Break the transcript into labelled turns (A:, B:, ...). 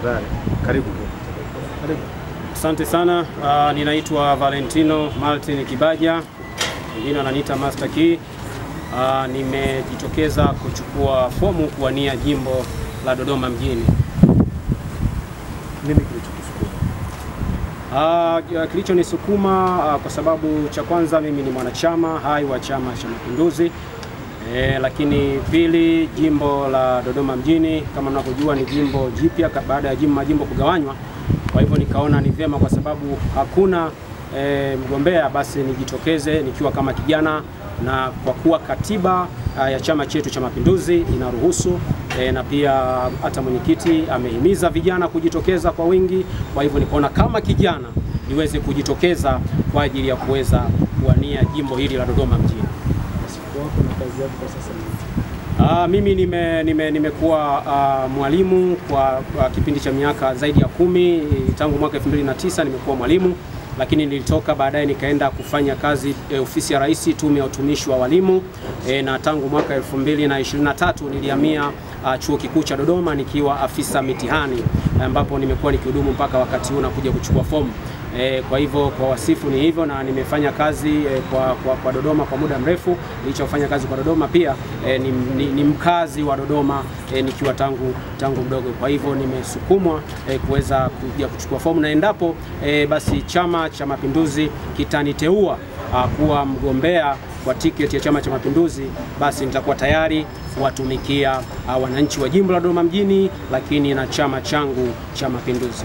A: Tafadhali karibu. Karibu.
B: Asante sana. Ninaitwa Valentino Martin Kibaja, wengine wananiita Master Key. Nimejitokeza kuchukua fomu kuwania jimbo la Dodoma mjini.
A: Nini kilichokusukuma?
B: Kilichonisukuma kwa sababu cha kwanza mimi ni mwanachama hai wa Chama cha Mapinduzi. Lakini pili, jimbo la Dodoma mjini kama mnavyojua ni jimbo jipya baada ya majimbo kugawanywa. Kwa hivyo nikaona ni vyema, kwa sababu hakuna mgombea, basi nijitokeze nikiwa kama kijana, na kwa kuwa katiba ya chama chetu cha Mapinduzi inaruhusu na pia hata mwenyekiti amehimiza vijana kujitokeza kwa wingi. Kwa hivyo nikaona kama kijana niweze kujitokeza kwa ajili ya kuweza kuwania jimbo hili la Dodoma mjini.
A: Na kazi yako kwa sasa?
B: Mimi nimekuwa mwalimu kwa kipindi cha miaka zaidi ya 10. Tangu mwaka 2009 nimekuwa mwalimu, lakini nilitoka baadaye nikaenda kufanya kazi ofisi ya Rais, tume ya utumishi wa walimu, na tangu mwaka 2023 nilihamia chuo kikuu cha Dodoma nikiwa afisa mitihani, ambapo nimekuwa nikihudumu mpaka wakati huu na kuja kuchukua fomu. Kwa hivyo kwa wasifu ni hivyo, na nimefanya kazi kwa Dodoma kwa muda mrefu. Nilichofanya kazi kwa Dodoma pia ni mkazi wa Dodoma nikiwa tangu mdogo. Kwa hivyo nimesukumwa kuweza kuja kuchukua fomu, na endapo basi Chama cha Mapinduzi kitaniteua kuwa mgombea kwa tiketi ya Chama cha Mapinduzi, basi nitakuwa tayari kuwatumikia wananchi wa jimbo la Dodoma mjini, lakini na chama changu cha Mapinduzi.